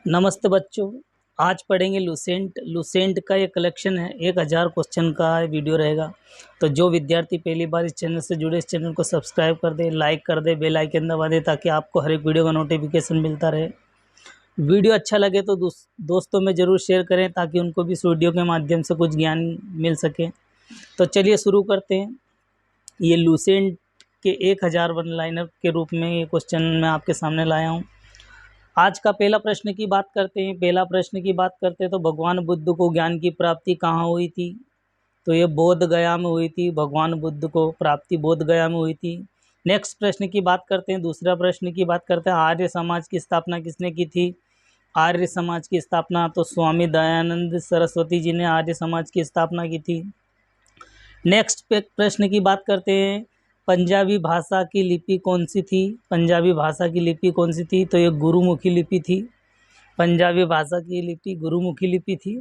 नमस्ते बच्चों। आज पढ़ेंगे लूसेंट का ये कलेक्शन है। 1000 क्वेश्चन का वीडियो रहेगा। तो जो विद्यार्थी पहली बार इस चैनल से जुड़े, इस चैनल को सब्सक्राइब कर दे, लाइक कर दे, बेल आइकन दबा दे ताकि आपको हर एक वीडियो का नोटिफिकेशन मिलता रहे। वीडियो अच्छा लगे तो दोस्तों में ज़रूर शेयर करें ताकि उनको भी इस वीडियो के माध्यम से कुछ ज्ञान मिल सके। तो चलिए शुरू करते हैं। ये लूसेंट के 1000 वन लाइनर के रूप में ये क्वेश्चन मैं आपके सामने लाया हूँ। आज का पहला प्रश्न की बात करते हैं। पहला प्रश्न की बात करते हैं तो भगवान बुद्ध को ज्ञान की प्राप्ति कहाँ हुई थी? तो ये बोध गया में हुई थी। भगवान बुद्ध को प्राप्ति बोध गया में हुई थी। नेक्स्ट प्रश्न की बात करते हैं। दूसरा प्रश्न की बात करते हैं, आर्य समाज की स्थापना किसने की थी? आर्य समाज की स्थापना तो स्वामी दयानंद सरस्वती जी ने आर्य समाज की स्थापना की थी। नेक्स्ट प्रश्न की बात करते हैं, पंजाबी भाषा की लिपि कौन सी थी? पंजाबी भाषा की लिपि कौन सी थी? तो ये गुरुमुखी लिपि थी। पंजाबी भाषा की लिपि गुरुमुखी लिपि थी।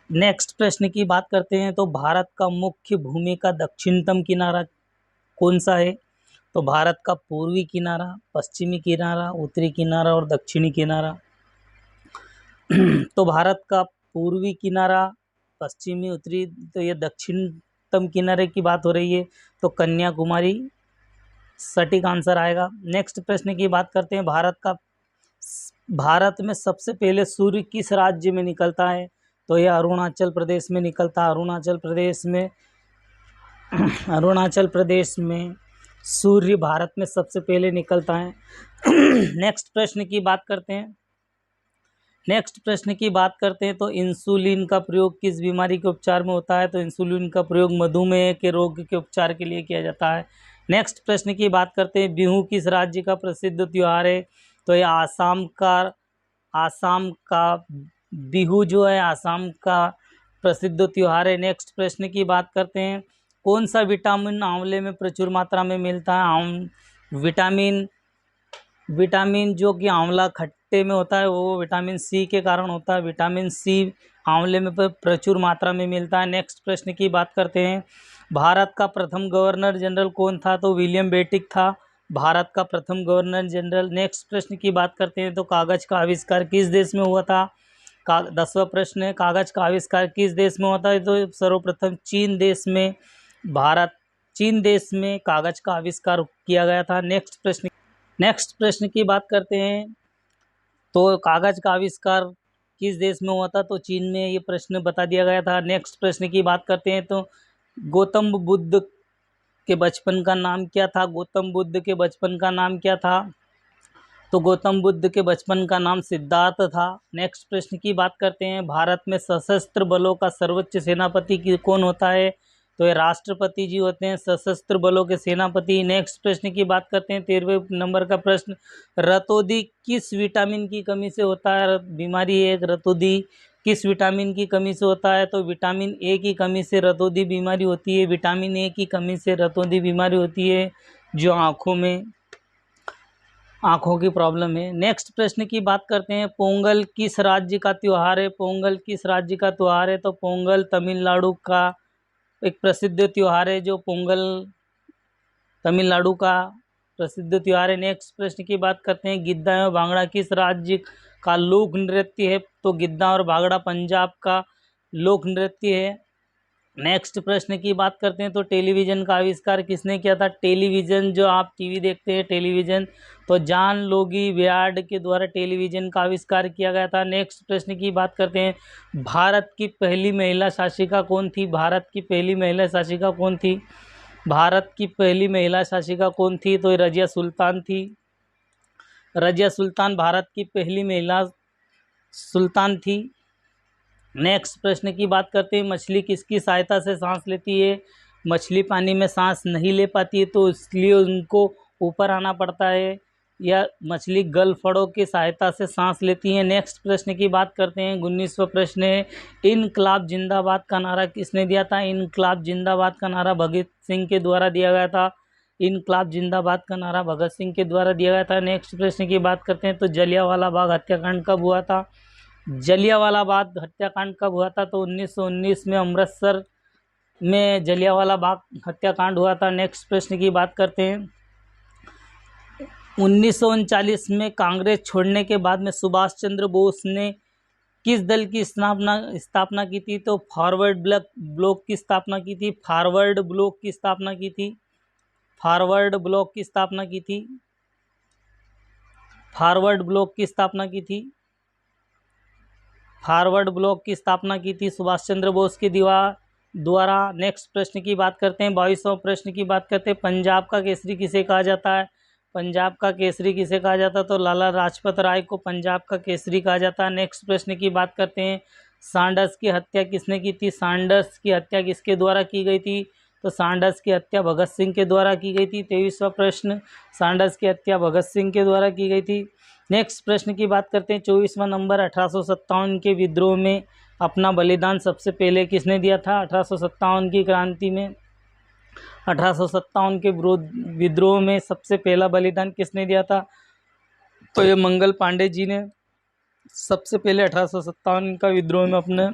नेक्स्ट प्रश्न की बात करते हैं तो भारत का मुख्य भूमि का दक्षिणतम किनारा कौन सा है? तो भारत का पूर्वी किनारा, पश्चिमी किनारा, उत्तरी किनारा और दक्षिणी किनारा। तो भारत का पूर्वी किनारा, पश्चिमी, उत्तरी, तो ये दक्षिणतम किनारे की बात हो रही है तो कन्याकुमारी सटीक आंसर आएगा। नेक्स्ट प्रश्न की बात करते हैं, भारत में सबसे पहले सूर्य किस राज्य में निकलता है? तो यह अरुणाचल प्रदेश में निकलता है। अरुणाचल प्रदेश में सूर्य भारत में सबसे पहले निकलता है। नेक्स्ट प्रश्न की बात करते हैं तो इंसुलिन का प्रयोग किस बीमारी के उपचार में होता है? तो इंसुलिन का प्रयोग मधुमेह के रोग के उपचार के लिए किया जाता है। नेक्स्ट प्रश्न की बात करते हैं, बिहू किस राज्य का प्रसिद्ध त्यौहार है? तो यह आसाम का बिहू जो है आसाम का प्रसिद्ध त्यौहार है। नेक्स्ट प्रश्न की बात करते हैं, कौन सा विटामिन आंवले में प्रचुर मात्रा में मिलता है? विटामिन जो कि आंवला खट्टे में होता है वो विटामिन सी के कारण होता है। विटामिन सी आंवले में प्रचुर मात्रा में मिलता है। नेक्स्ट प्रश्न की बात करते हैं, भारत का प्रथम गवर्नर जनरल कौन था? तो विलियम बेंटिक था भारत का प्रथम गवर्नर जनरल। नेक्स्ट प्रश्न की बात करते हैं तो कागज का आविष्कार किस देश में हुआ था? 10वां प्रश्न है, कागज का आविष्कार किस देश में होता है? तो सर्वप्रथम चीन देश में कागज का आविष्कार किया गया था। नेक्स्ट प्रश्न की बात करते हैं तो कागज का आविष्कार किस देश में हुआ था? तो चीन में, ये प्रश्न बता दिया गया था। नेक्स्ट प्रश्न की बात करते हैं तो गौतम बुद्ध के बचपन का नाम क्या था? गौतम बुद्ध के बचपन का नाम क्या था? तो गौतम बुद्ध के बचपन का नाम सिद्धार्थ था। नेक्स्ट प्रश्न की बात करते हैं, भारत में सशस्त्र बलों का सर्वोच्च सेनापति कौन होता है? तो ये राष्ट्रपति जी होते हैं सशस्त्र बलों के सेनापति। नेक्स्ट प्रश्न की बात करते हैं, 13वें नंबर का प्रश्न, रतौंधी किस विटामिन की कमी से होता है? बीमारी है एक रतौंधी, किस विटामिन की कमी से होता है? तो विटामिन ए की कमी से रतौंधी बीमारी होती है। विटामिन ए की कमी से रतौंधी बीमारी होती है जो आँखों की प्रॉब्लम है। नेक्स्ट प्रश्न की बात करते हैं, पोंगल किस राज्य का त्यौहार है? पोंगल किस राज्य का त्यौहार है? तो पोंगल तमिलनाडु का एक प्रसिद्ध त्यौहार है। जो पोंगल तमिलनाडु का प्रसिद्ध त्यौहार है। नेक्स्ट प्रश्न की बात करते हैं, गिद्दा एवं भांगड़ा किस राज्य का लोक नृत्य है? तो गिद्दा और भांगड़ा पंजाब का लोक नृत्य है। नेक्स्ट प्रश्न की बात करते हैं तो टेलीविज़न का आविष्कार किसने किया था? टेलीविज़न, जो आप टीवी देखते हैं टेलीविज़न, तो जॉन लोगी बेयर्ड के द्वारा टेलीविज़न का आविष्कार किया गया था। नेक्स्ट प्रश्न की बात करते हैं, भारत की पहली महिला शासिका कौन थी? भारत की पहली महिला शासिका कौन थी? भारत की पहली महिला शासिका कौन थी? तो रजिया सुल्तान थी। रजिया सुल्तान भारत की पहली महिला सुल्तान थी। नेक्स्ट प्रश्न की बात करते हैं, मछली किसकी सहायता से सांस लेती है? मछली पानी में सांस नहीं ले पाती है तो इसलिए उनको ऊपर आना पड़ता है, या मछली गलफड़ों की सहायता से सांस लेती है। नेक्स्ट प्रश्न की बात करते हैं, 19वां प्रश्न है, इनकलाब जिंदाबाद का नारा किसने दिया था? इनकलाब जिंदाबाद का नारा भगत सिंह के द्वारा दिया गया था। इनकलाब जिंदाबाद का नारा भगत सिंह के द्वारा दिया गया था। नेक्स्ट प्रश्न की बात करते हैं तो जलियांवाला बाग हत्याकांड कब हुआ था? जलियांवाला बाग हत्याकांड कब हुआ था? तो 1919 में अमृतसर में जलियांवाला बाग हत्याकांड हुआ था। नेक्स्ट प्रश्न की बात करते हैं, 1939 में कांग्रेस छोड़ने के बाद में सुभाष चंद्र बोस ने किस दल की स्थापना की थी? तो फॉरवर्ड ब्लॉक की स्थापना की थी। फॉरवर्ड ब्लॉक की स्थापना की थी। फॉरवर्ड ब्लॉक की स्थापना की थी। फॉरवर्ड ब्लॉक की स्थापना की थी। फॉरवर्ड ब्लॉक की स्थापना की थी सुभाष चंद्र बोस के द्वारा। नेक्स्ट प्रश्न की बात करते हैं। 22वां प्रश्न की बात करते हैं। पंजाब का केसरी किसे कहा जाता है? पंजाब का केसरी किसे कहा जाता है? तो लाला लाजपत राय को पंजाब का केसरी कहा जाता है। नेक्स्ट प्रश्न की बात करते हैं। सैंडर्स की हत्या किसने की थी? सैंडर्स की हत्या किसके द्वारा की गई थी? तो सैंडर्स की हत्या भगत सिंह के द्वारा की गई थी। 23वां प्रश्न, सैंडर्स की हत्या भगत सिंह के द्वारा की गई थी। नेक्स्ट प्रश्न की बात करते हैं। 24वां नंबर, 1857 के विद्रोह में अपना बलिदान सबसे पहले किसने दिया था? 1857 की क्रांति में, 1857 के विद्रोह में सबसे पहला बलिदान किसने दिया था? तो ये मंगल पांडे जी ने सबसे पहले 1857 का विद्रोह में अपने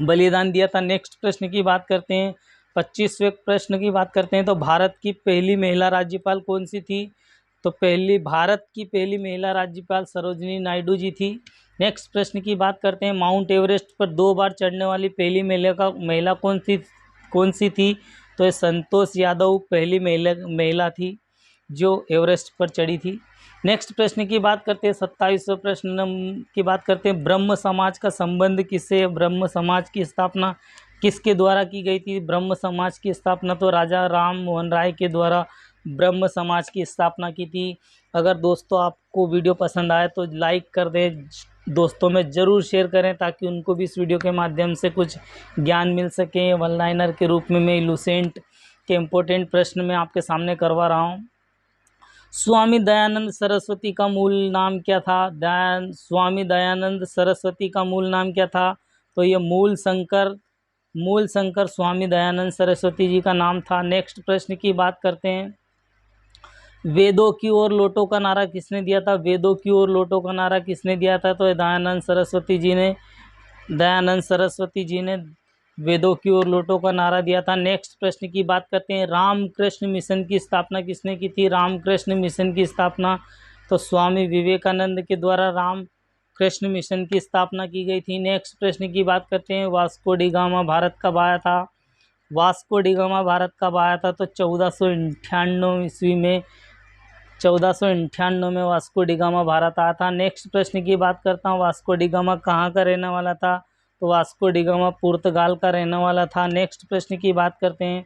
बलिदान दिया था। नेक्स्ट प्रश्न की बात करते हैं। 25वें प्रश्न की बात करते हैं। तो भारत की पहली महिला राज्यपाल कौन सी थी? तो भारत की पहली महिला राज्यपाल सरोजिनी नायडू जी थी। नेक्स्ट प्रश्न की बात करते हैं। माउंट एवरेस्ट पर 2 बार चढ़ने वाली पहली महिला कौन सी थी? तो ये संतोष यादव पहली महिला थी जो एवरेस्ट पर चढ़ी थी। नेक्स्ट प्रश्न की बात करते हैं। 27वें प्रश्न की बात करते हैं। ब्रह्म समाज का संबंध किससे? ब्रह्म समाज की स्थापना किसके द्वारा की गई थी? ब्रह्म समाज की स्थापना तो राजा राम मोहन राय के द्वारा ब्रह्म समाज की स्थापना की थी। अगर दोस्तों आपको वीडियो पसंद आए तो लाइक कर दें, दोस्तों में ज़रूर शेयर करें ताकि उनको भी इस वीडियो के माध्यम से कुछ ज्ञान मिल सके। वन लाइनर के रूप में मैं लुसेंट के इम्पोर्टेंट प्रश्न में आपके सामने करवा रहा हूँ। स्वामी दयानंद सरस्वती का मूल नाम क्या था? स्वामी दयानंद सरस्वती का मूल नाम क्या था? तो ये मूल शंकर स्वामी दयानंद सरस्वती जी का नाम था। नेक्स्ट प्रश्न की बात करते हैं। वेदों की ओर लौटो का नारा किसने दिया था? वेदों की ओर लौटो का नारा किसने दिया था? तो दयानंद सरस्वती जी ने वेदों की ओर लौटो का नारा दिया था। नेक्स्ट प्रश्न की बात करते हैं। रामकृष्ण मिशन की स्थापना किसने की थी? रामकृष्ण मिशन की स्थापना तो स्वामी विवेकानंद के द्वारा रामकृष्ण मिशन की स्थापना की गई थी। नेक्स्ट प्रश्न की बात करते हैं। वास्को डी गामा भारत कब आया था? वास्को डी गामा भारत कब आया था? तो 1498 ईस्वी में, 1498 में वास्को डी गामा भारत आया था। नेक्स्ट प्रश्न की बात करता हूँ। वास्को डी गामा कहाँ का रहने वाला था? तो वास्को डी गामा पुर्तगाल का रहने वाला था। नेक्स्ट प्रश्न की बात करते हैं।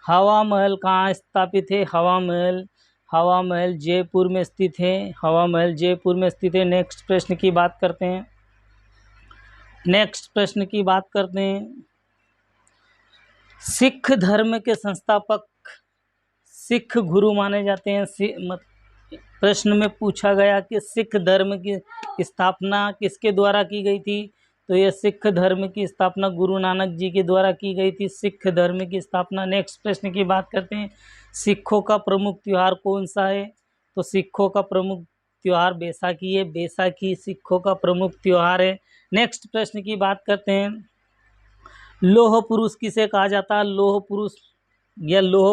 हवा महल कहाँ स्थापित है? हवा महल जयपुर में स्थित है। हवा महल जयपुर में स्थित है। नेक्स्ट प्रश्न की बात करते हैं। सिख धर्म के संस्थापक सिख गुरु माने जाते हैं। प्रश्न में पूछा गया कि सिख धर्म की स्थापना किसके द्वारा की गई थी? तो यह सिख धर्म की स्थापना गुरु नानक जी के द्वारा की गई थी, सिख धर्म की स्थापना। नेक्स्ट प्रश्न की बात करते हैं। सिखों का प्रमुख त्यौहार कौन सा है? तो सिखों का प्रमुख त्यौहार बैसाखी है। बैसाखी सिखों का प्रमुख त्यौहार है। नेक्स्ट प्रश्न की बात करते हैं। लौह पुरुष किसे कहा जाता है? लौह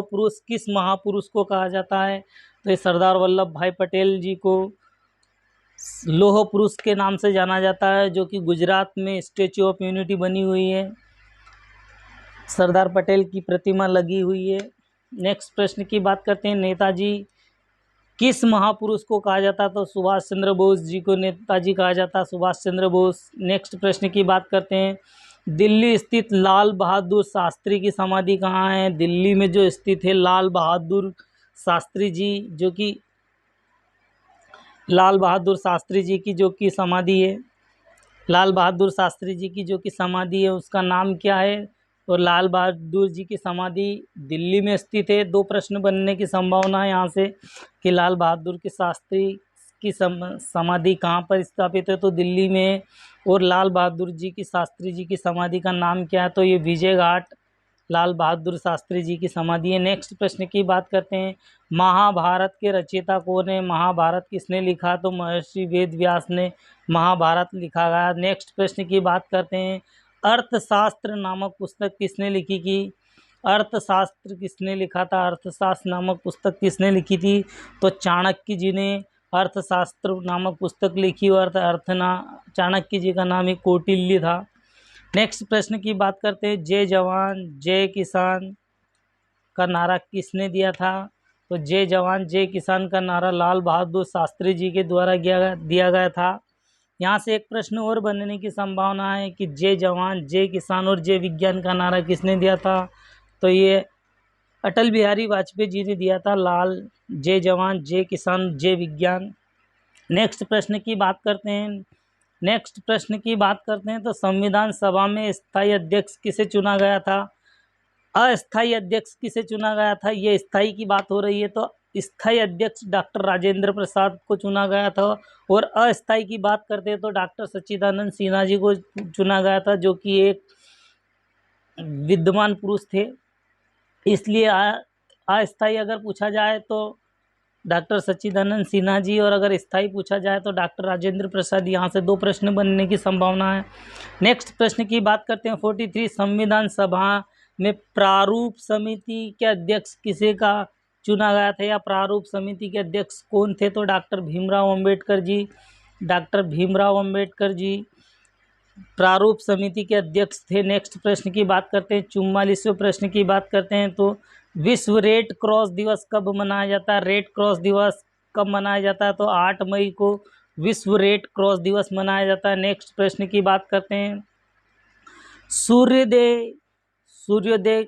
पुरुष किस महापुरुष को कहा जाता है? तो ये सरदार वल्लभ भाई पटेल जी को लौह पुरुष के नाम से जाना जाता है, जो कि गुजरात में स्टैच्यू ऑफ यूनिटी बनी हुई है, सरदार पटेल की प्रतिमा लगी हुई है। नेक्स्ट प्रश्न की बात करते हैं। नेताजी किस महापुरुष को कहा जाता? तो सुभाष चंद्र बोस जी को नेताजी कहा जाता, सुभाष चंद्र बोस। नेक्स्ट प्रश्न की बात करते हैं। दिल्ली स्थित लाल बहादुर शास्त्री की समाधि कहाँ है? दिल्ली में जो स्थित है लाल बहादुर शास्त्री जी, जो कि लाल बहादुर शास्त्री जी की जो कि समाधि है, लाल बहादुर शास्त्री जी की जो कि समाधि है उसका नाम क्या है? तो लाल बहादुर जी की समाधि दिल्ली में स्थित है। 2 प्रश्न बनने की संभावना है यहाँ से कि लाल बहादुर के शास्त्री की समाधि कहाँ पर स्थापित है? तो दिल्ली में। और लाल बहादुर जी की शास्त्री जी की समाधि का नाम क्या है? तो ये विजय घाट लाल बहादुर शास्त्री जी की समाधि है। नेक्स्ट प्रश्न की बात करते हैं। महाभारत के रचयिता कौन है? महाभारत किसने लिखा? तो महर्षि वेद व्यास ने महाभारत लिखा गया। नेक्स्ट प्रश्न की बात करते हैं। अर्थशास्त्र नामक पुस्तक किसने लिखी की? अर्थशास्त्र किसने लिखा था? अर्थशास्त्र नामक पुस्तक किसने लिखी थी? तो चाणक्य जी ने अर्थशास्त्र नामक पुस्तक लिखी और चाणक्य जी का नाम ही कौटिल्य था। नेक्स्ट प्रश्न की बात करते हैं, जय जवान जय किसान का नारा किसने दिया था? तो जय जवान जय किसान का नारा लाल बहादुर शास्त्री जी के द्वारा दिया गया था। यहाँ से एक प्रश्न और बनने की संभावना है कि जय जवान जय किसान और जय विज्ञान का नारा किसने दिया था? तो ये अटल बिहारी वाजपेयी जी ने दिया था, लाल जय जवान जय किसान जय विज्ञान। नेक्स्ट प्रश्न की बात करते हैं तो संविधान सभा में स्थायी अध्यक्ष किसे चुना गया था? अस्थायी अध्यक्ष किसे चुना गया था? ये स्थायी की बात हो रही है तो स्थायी अध्यक्ष डॉक्टर राजेंद्र प्रसाद को चुना गया था। और अस्थायी की बात करते हैं तो डॉक्टर सच्चिदानंद सिन्हा जी को चुना गया था, जो कि एक विद्वान पुरुष थे। इसलिए अस्थायी अगर पूछा जाए तो डॉक्टर सच्चिदानंद सिन्हा जी, और अगर स्थायी पूछा जाए तो डॉक्टर राजेंद्र प्रसाद। यहाँ से 2 प्रश्न बनने की संभावना है। नेक्स्ट प्रश्न की बात करते हैं 43, संविधान सभा में प्रारूप समिति के अध्यक्ष किसे का चुना गया था, या प्रारूप समिति के अध्यक्ष कौन थे? तो डॉक्टर भीमराव अंबेडकर जी। डॉक्टर भीमराव अंबेडकर जी प्रारूप समिति के अध्यक्ष थे। नेक्स्ट प्रश्न की बात करते हैं 44वें प्रश्न की बात करते हैं तो विश्व रेड क्रॉस दिवस कब मनाया जाता है? रेड क्रॉस दिवस कब मनाया जाता है? तो 8 मई को विश्व रेड क्रॉस दिवस मनाया जाता है। नेक्स्ट प्रश्न की बात करते हैं, सूर्योदय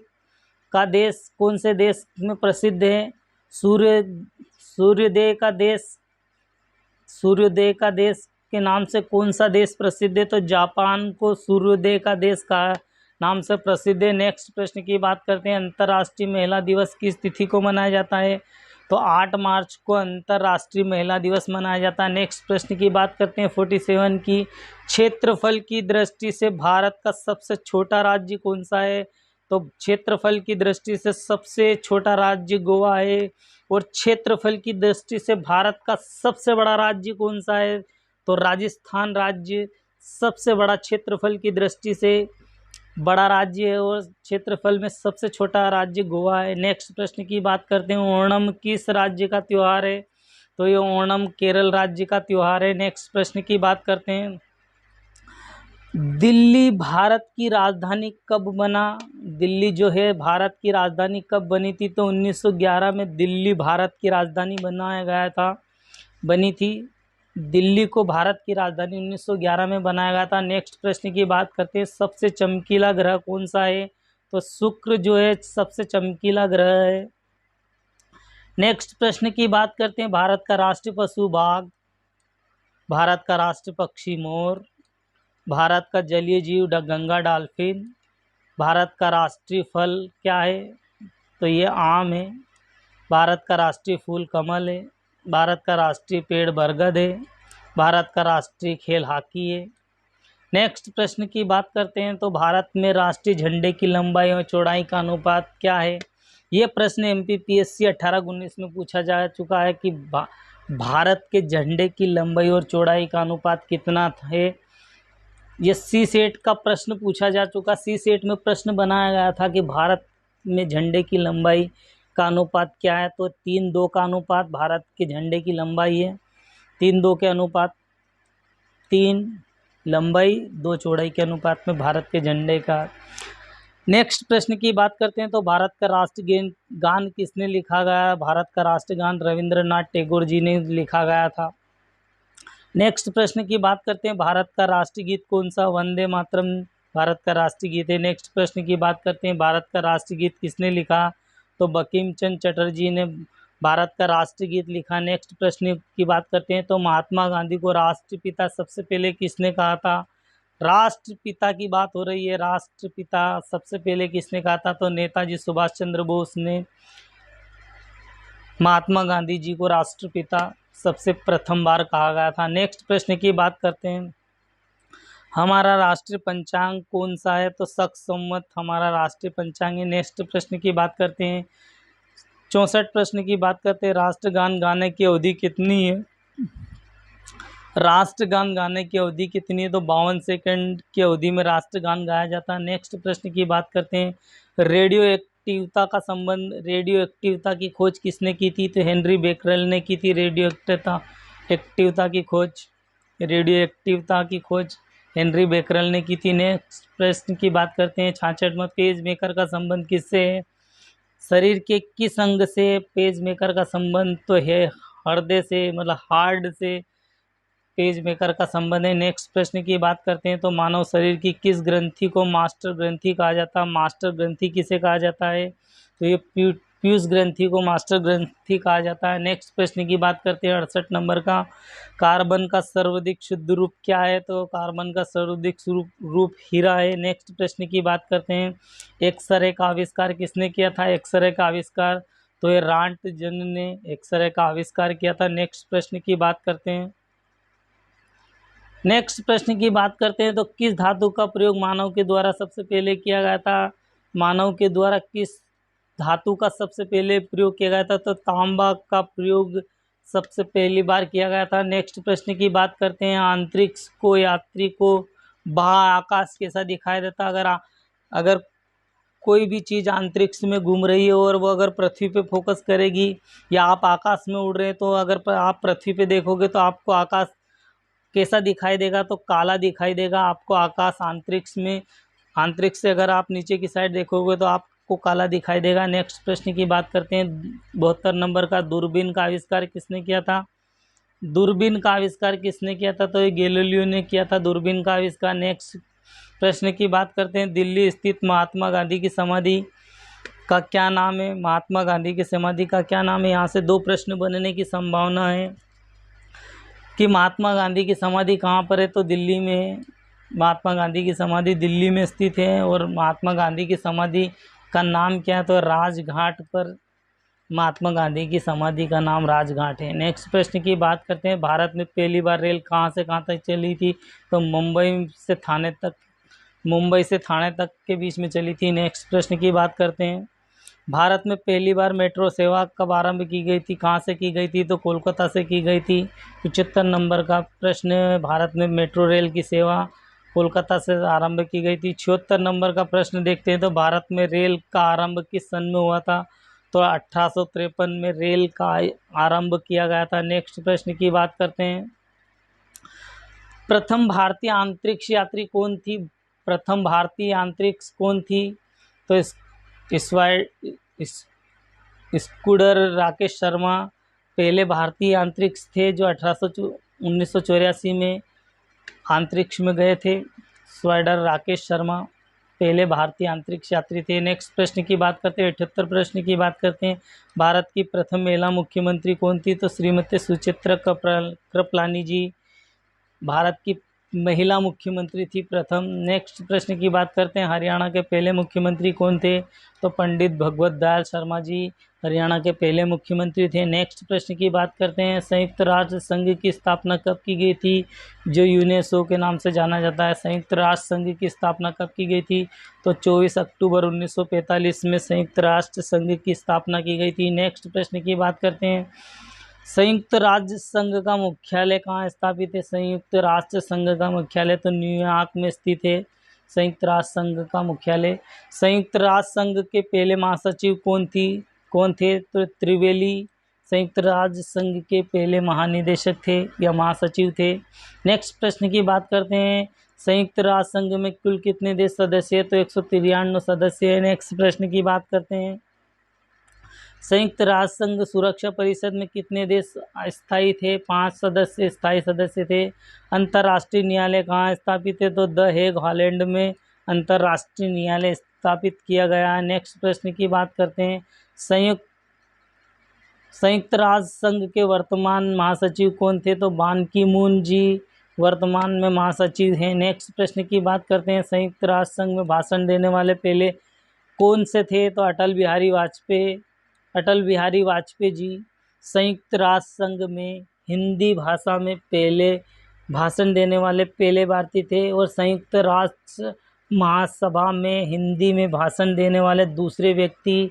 का देश कौन से देश में प्रसिद्ध है? सूर्योदय का देश के नाम से कौन सा देश प्रसिद्ध है? तो जापान को सूर्योदय का देश का नाम से प्रसिद्ध है। नेक्स्ट प्रश्न की बात करते हैं, अंतर्राष्ट्रीय महिला दिवस किस तिथि को मनाया जाता है? तो 8 मार्च को अंतर्राष्ट्रीय महिला दिवस मनाया जाता है। नेक्स्ट प्रश्न की बात करते हैं 47 की, क्षेत्रफल की दृष्टि से भारत का सबसे छोटा राज्य कौन सा है? तो क्षेत्रफल की दृष्टि से सबसे छोटा राज्य गोवा है। और क्षेत्रफल की दृष्टि से भारत का सबसे बड़ा राज्य कौन सा है? तो राजस्थान राज्य सबसे बड़ा क्षेत्रफल की दृष्टि से बड़ा राज्य है, और क्षेत्रफल में सबसे छोटा राज्य गोवा है। नेक्स्ट प्रश्न की बात करते हैं, ओणम किस राज्य का त्यौहार है? तो ये ओणम केरल राज्य का त्यौहार है। नेक्स्ट प्रश्न की बात करते हैं, दिल्ली भारत की राजधानी कब बना? दिल्ली जो है भारत की राजधानी कब बनी थी? तो 1911 में दिल्ली भारत की राजधानी बनी थी। दिल्ली को भारत की राजधानी 1911 में बनाया गया था। नेक्स्ट प्रश्न की बात करते हैं, सबसे चमकीला ग्रह कौन सा है? तो शुक्र जो है सबसे चमकीला ग्रह है। नेक्स्ट प्रश्न की बात करते हैं, भारत का राष्ट्रीय पशु बाघ, भारत का राष्ट्रीय पक्षी मोर, भारत का जलीय जीव गंगा डॉल्फिन, भारत का राष्ट्रीय फल क्या है? तो ये आम है। भारत का राष्ट्रीय फूल कमल है। भारत का राष्ट्रीय पेड़ बरगद है। भारत का राष्ट्रीय खेल हॉकी है। नेक्स्ट प्रश्न की बात करते हैं तो भारत में राष्ट्रीय झंडे की लंबाई और चौड़ाई का अनुपात क्या है? ये प्रश्न MPPSC 18-19 में पूछा जा चुका है कि भारत के झंडे की लंबाई और चौड़ाई का अनुपात कितना है। ये C-सेट का प्रश्न पूछा जा चुका। C-सेट में प्रश्न बनाया गया था कि भारत में झंडे की लंबाई का अनुपात क्या है? तो 3:2 का अनुपात भारत के झंडे की लंबाई है। 3:2 के अनुपात, 3 लंबाई 2 चौड़ाई के अनुपात में भारत के झंडे का। नेक्स्ट प्रश्न की बात करते हैं तो भारत का राष्ट्रीय गान किसने लिखा गया? भारत का राष्ट्रीय गान रविंद्रनाथ टैगोर जी ने लिखा गया था। नेक्स्ट प्रश्न की बात करते हैं, भारत का राष्ट्रीय गीत कौन सा? वंदे मातरम भारत का राष्ट्रीय गीत है। नेक्स्ट प्रश्न की बात करते हैं, भारत का राष्ट्रीय गीत किसने लिखा? तो बंकिम चंद्र चटर्जी ने भारत का राष्ट्रीय गीत लिखा। नेक्स्ट प्रश्न की बात करते हैं तो महात्मा गांधी को राष्ट्रपिता सबसे पहले किसने कहा था? राष्ट्रपिता की बात हो रही है, राष्ट्रपिता सबसे पहले किसने कहा था? तो नेताजी सुभाष चंद्र बोस ने महात्मा गांधी जी को राष्ट्रपिता सबसे प्रथम बार कहा गया था। नेक्स्ट प्रश्न की बात करते हैं, हमारा राष्ट्रीय पंचांग कौन सा है? तो शक संवत हमारा राष्ट्रीय पंचांग है। नेक्स्ट प्रश्न की बात करते हैं, 64 प्रश्न की बात करते हैं, राष्ट्रगान गाने की अवधि कितनी है? राष्ट्रगान गाने की अवधि कितनी है? तो 52 सेकंड की अवधि में राष्ट्रगान गाया जाता है। नेक्स्ट प्रश्न की बात करते हैं, रेडियो एक्टिवता का संबंध, रेडियो एक्टिवता की खोज किसने की थी? तो हेनरी बेकरेल ने की थी रेडियो एक्टिवता की खोज। रेडियो एक्टिवता की खोज हेनरी बेकरेल ने की थी। नेक्स्ट प्रश्न की बात करते हैं 66 में, पेज मेकर का संबंध किससे है? शरीर के किस अंग से पेज मेकर का संबंध? तो है हृदय से, मतलब हार्ट से पेज मेकर का संबंध है। नेक्स्ट प्रश्न की बात करते हैं तो मानव शरीर की किस ग्रंथि को मास्टर ग्रंथि कहा जाता है? मास्टर ग्रंथि किसे कहा जाता है? तो ये पीयूष ग्रंथि को मास्टर ग्रंथि कहा जाता है। नेक्स्ट प्रश्न की बात करते हैं 68 नंबर का, कार्बन का सर्वाधिक शुद्ध रूप क्या है? तो कार्बन का सर्वाधिक रूप हीरा है। नेक्स्ट प्रश्न की बात करते हैं एक्सरे का आविष्कार किसने किया था? एक्सरे का आविष्कार तो ये रांटजन ने एक्सरे का आविष्कार किया था। नेक्स्ट प्रश्न की बात करते हैं तो किस धातु का प्रयोग मानव के द्वारा सबसे पहले किया गया था? मानव के द्वारा किस धातु का सबसे पहले प्रयोग किया गया था? तो तांबा का प्रयोग सबसे पहली बार किया गया था। नेक्स्ट प्रश्न की बात करते हैं अंतरिक्ष को यात्री को बाह्य आकाश कैसा दिखाई देता? अगर कोई भी चीज़ अंतरिक्ष में घूम रही है और वो अगर पृथ्वी पे फोकस करेगी या आप आकाश में उड़ रहे हैं तो अगर आप पृथ्वी पे देखोगे तो आपको आकाश कैसा दिखाई देगा? तो काला दिखाई देगा आपको आकाश। अंतरिक्ष से अगर आप नीचे की साइड देखोगे तो आपको काला दिखाई देगा। नेक्स्ट प्रश्न की बात करते हैं 72 नंबर का, दूरबीन का आविष्कार किसने किया था? दूरबीन का आविष्कार किसने किया था? तो ये गैलीलियो ने किया था दूरबीन का आविष्कार। नेक्स्ट प्रश्न की बात करते हैं दिल्ली स्थित महात्मा गांधी की समाधि का क्या नाम है? महात्मा गांधी की समाधि का क्या नाम है? यहाँ से 2 प्रश्न बनने की संभावना है कि महात्मा गांधी की समाधि कहाँ पर है? तो दिल्ली में है। महात्मा गांधी की समाधि दिल्ली में स्थित है। और महात्मा गांधी की समाधि का नाम क्या है? तो राजघाट पर महात्मा गांधी की समाधि का नाम राजघाट है। नेक्स्ट प्रश्न की बात करते हैं भारत में पहली बार रेल कहाँ से कहाँ तक चली थी? तो मुंबई से थाने तक के बीच में चली थी। नेक्स्ट प्रश्न की बात करते हैं भारत में पहली बार मेट्रो सेवा कब आरंभ की गई थी? कहाँ से की गई थी? तो कोलकाता से की गई थी। 75 नंबर का प्रश्न है भारत में मेट्रो रेल की सेवा कोलकाता से आरंभ की गई थी। 76 नंबर का प्रश्न देखते हैं तो भारत में रेल का आरंभ किस सन में हुआ था? तो 1853 में रेल का आरंभ किया गया था। नेक्स्ट प्रश्न की बात करते हैं प्रथम भारतीय अंतरिक्ष यात्री कौन थी? प्रथम भारतीय अंतरिक्ष कौन थी? तो स्कूडर राकेश शर्मा पहले भारतीय अंतरिक्ष थे जो 1984 में अंतरिक्ष में गए थे। स्कूडर राकेश शर्मा पहले भारतीय अंतरिक्ष यात्री थे। नेक्स्ट प्रश्न की बात करते हैं 78 प्रश्न की बात करते हैं भारत की प्रथम महिला मुख्यमंत्री कौन थी? तो श्रीमती सुचित्रा कृपलानी जी भारत की महिला मुख्यमंत्री थी प्रथम। नेक्स्ट प्रश्न की बात करते हैं हरियाणा के पहले मुख्यमंत्री कौन थे? तो पंडित भगवत दयाल शर्मा जी हरियाणा के पहले मुख्यमंत्री थे। नेक्स्ट प्रश्न की बात करते हैं संयुक्त राष्ट्र संघ की स्थापना कब की गई थी? जो यूनेस्को के नाम से जाना जाता है। संयुक्त राष्ट्र संघ की स्थापना कब की गई थी? तो 24 अक्टूबर 1945 में संयुक्त राष्ट्र संघ की स्थापना की गई थी। नेक्स्ट प्रश्न की बात करते हैं संयुक्त राज्य संघ का मुख्यालय कहाँ स्थापित है? संयुक्त राष्ट्र संघ का मुख्यालय तो न्यूयॉर्क में स्थित है। संयुक्त राष्ट्र संघ का मुख्यालय। संयुक्त राष्ट्र संघ के पहले महासचिव कौन थे? तो त्रिवेली संयुक्त राज्य संघ के पहले महानिदेशक थे या महासचिव थे। नेक्स्ट प्रश्न की बात करते हैं संयुक्त राष्ट्र संघ में कुल कितने देश सदस्य हैं? तो 193 सदस्य हैं। नेक्स्ट प्रश्न की बात करते हैं संयुक्त राष्ट्र संघ सुरक्षा परिषद में कितने देश स्थायी थे? 5 सदस्य स्थायी सदस्य थे। अंतर्राष्ट्रीय न्यायालय कहाँ स्थापित है? तो द हेग हॉलैंड में अंतर्राष्ट्रीय न्यायालय स्थापित किया गया है। नेक्स्ट प्रश्न की बात करते हैं संयुक्त राष्ट्र संघ के वर्तमान महासचिव कौन थे? तो बान की मून जी वर्तमान में महासचिव हैं। नेक्स्ट प्रश्न की बात करते हैं संयुक्त राष्ट्र संघ में भाषण देने वाले पहले कौन से थे? तो अटल बिहारी वाजपेयी जी संयुक्त राष्ट्र संघ में हिंदी भाषा में पहले भाषण देने वाले पहले भारतीय थे। और संयुक्त राष्ट्र महासभा में हिंदी में भाषण देने वाले दूसरे व्यक्ति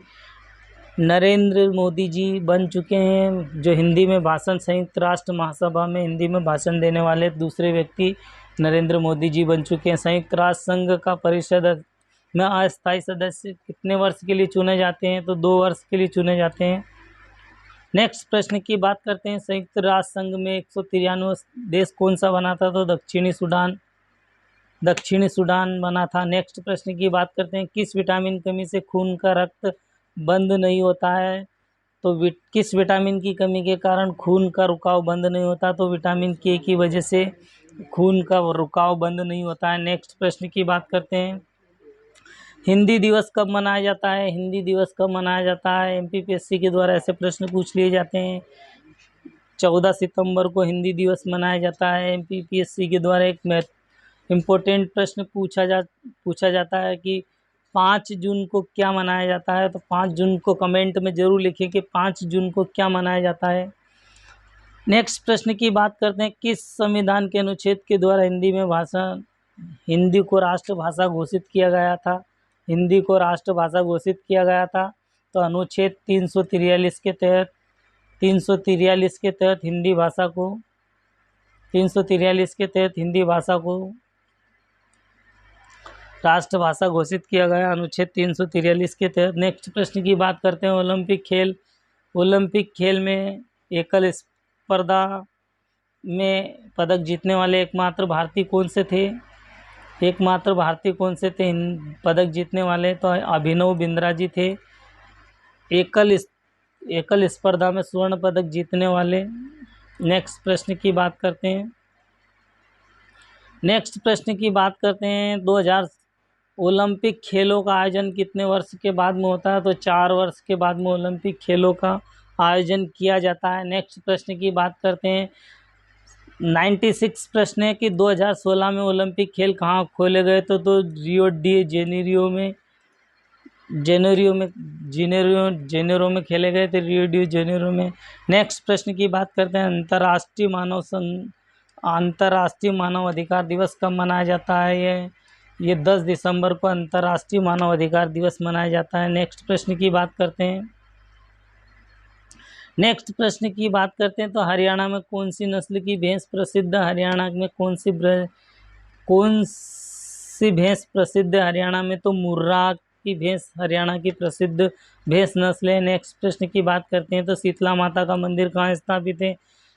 नरेंद्र मोदी जी बन चुके हैं। जो हिंदी में भाषण संयुक्त राष्ट्र महासभा में हिंदी में भाषण देने वाले दूसरे व्यक्ति नरेंद्र मोदी जी बन चुके हैं। संयुक्त राष्ट्र संघ का परिषद में अस्थायी सदस्य कितने वर्ष के लिए चुने जाते हैं? तो 2 वर्ष के लिए चुने जाते हैं। नेक्स्ट प्रश्न की बात करते हैं, संयुक्त राष्ट्र संघ में 193 देश कौन सा बना था? तो दक्षिणी सूडान बना था। नेक्स्ट प्रश्न की बात करते हैं, किस विटामिन कमी से खून का रक्त बंद नहीं होता है? तो किस विटामिन की कमी के कारण खून का रुकाव बंद नहीं होता? तो विटामिन के की वजह से खून का रुकाव बंद नहीं होता है। नेक्स्ट प्रश्न की बात करते हैं, हिंदी दिवस कब मनाया जाता है? हिंदी दिवस कब मनाया जाता है? एमपीपीएससी के द्वारा ऐसे प्रश्न पूछ लिए जाते हैं। 14 सितंबर को हिंदी दिवस मनाया जाता है। एमपीपीएससी के द्वारा एक इम्पोर्टेंट प्रश्न पूछा जाता है कि 5 जून को क्या मनाया जाता है? तो 5 जून को कमेंट में ज़रूर लिखें कि 5 जून को क्या मनाया जाता है। नेक्स्ट प्रश्न की बात करते हैं, किस संविधान के अनुच्छेद के द्वारा हिंदी को राष्ट्रभाषा घोषित किया गया था? हिंदी को राष्ट्रभाषा घोषित किया गया था तो अनुच्छेद 343 के तहत हिंदी भाषा को राष्ट्रभाषा घोषित किया गया, अनुच्छेद 343 के तहत। नेक्स्ट प्रश्न की बात करते हैं, ओलंपिक खेल में एकल स्पर्धा में पदक जीतने वाले एकमात्र भारतीय कौन से थे? पदक जीतने वाले? तो अभिनव बिंद्रा जी थे, एकल स्पर्धा में स्वर्ण पदक जीतने वाले। नेक्स्ट प्रश्न की बात करते हैं, 2000 ओलंपिक खेलों का आयोजन कितने वर्ष के बाद में होता है? तो 4 वर्ष के बाद में ओलंपिक खेलों का आयोजन किया जाता है। नेक्स्ट प्रश्न की बात करते हैं, 96 प्रश्न है कि 2016 में ओलंपिक खेल कहाँ खोले गए? तो रियो डी जेनेरियो में खेले गए थे, रियो डी जेनेरियो में। नेक्स्ट प्रश्न की बात करते हैं, अंतर्राष्ट्रीय मानव अधिकार दिवस कब मनाया जाता है? ये 10 दिसंबर को अंतर्राष्ट्रीय मानव अधिकार दिवस मनाया जाता है। नेक्स्ट प्रश्न की बात करते हैं, तो हरियाणा में कौन सी नस्ल की भैंस प्रसिद्ध? हरियाणा में कौन सी भैंस प्रसिद्ध है? हरियाणा में तो मुर्रा की भैंस हरियाणा की प्रसिद्ध भैंस नस्ल है। नेक्स्ट प्रश्न की बात करते हैं, तो शीतला माता का मंदिर कहाँ स्थापित है?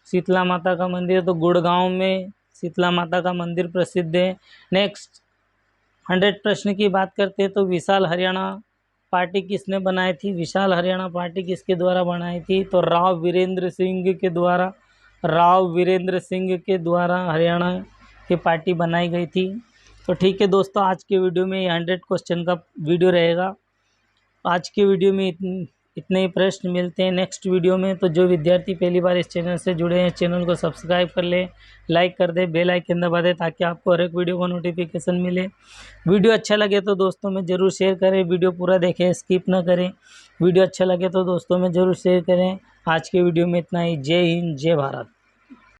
शीतला माता का मंदिर तो गुड़गांव में शीतला माता का मंदिर प्रसिद्ध है। नेक्स्ट 100 प्रश्न की बात करते हैं, तो विशाल हरियाणा पार्टी किसने बनाई थी? विशाल हरियाणा पार्टी किसके द्वारा बनाई थी? तो राव वीरेंद्र सिंह के द्वारा हरियाणा की पार्टी बनाई गई थी। तो ठीक है दोस्तों, आज के वीडियो में 100 क्वेश्चन का वीडियो रहेगा। आज के वीडियो में इतने ही प्रश्न मिलते हैं नेक्स्ट वीडियो में। तो जो विद्यार्थी पहली बार इस चैनल से जुड़े हैं, चैनल को सब्सक्राइब कर ले, लाइक कर दे, बेल आइकन दबा दे ताकि आपको हर एक वीडियो का नोटिफिकेशन मिले। वीडियो अच्छा लगे तो दोस्तों में ज़रूर शेयर करें, वीडियो पूरा देखें, स्किप ना करें। वीडियो अच्छा लगे तो दोस्तों में ज़रूर शेयर करें। आज के वीडियो में इतना ही। जय हिंद, जय भारत।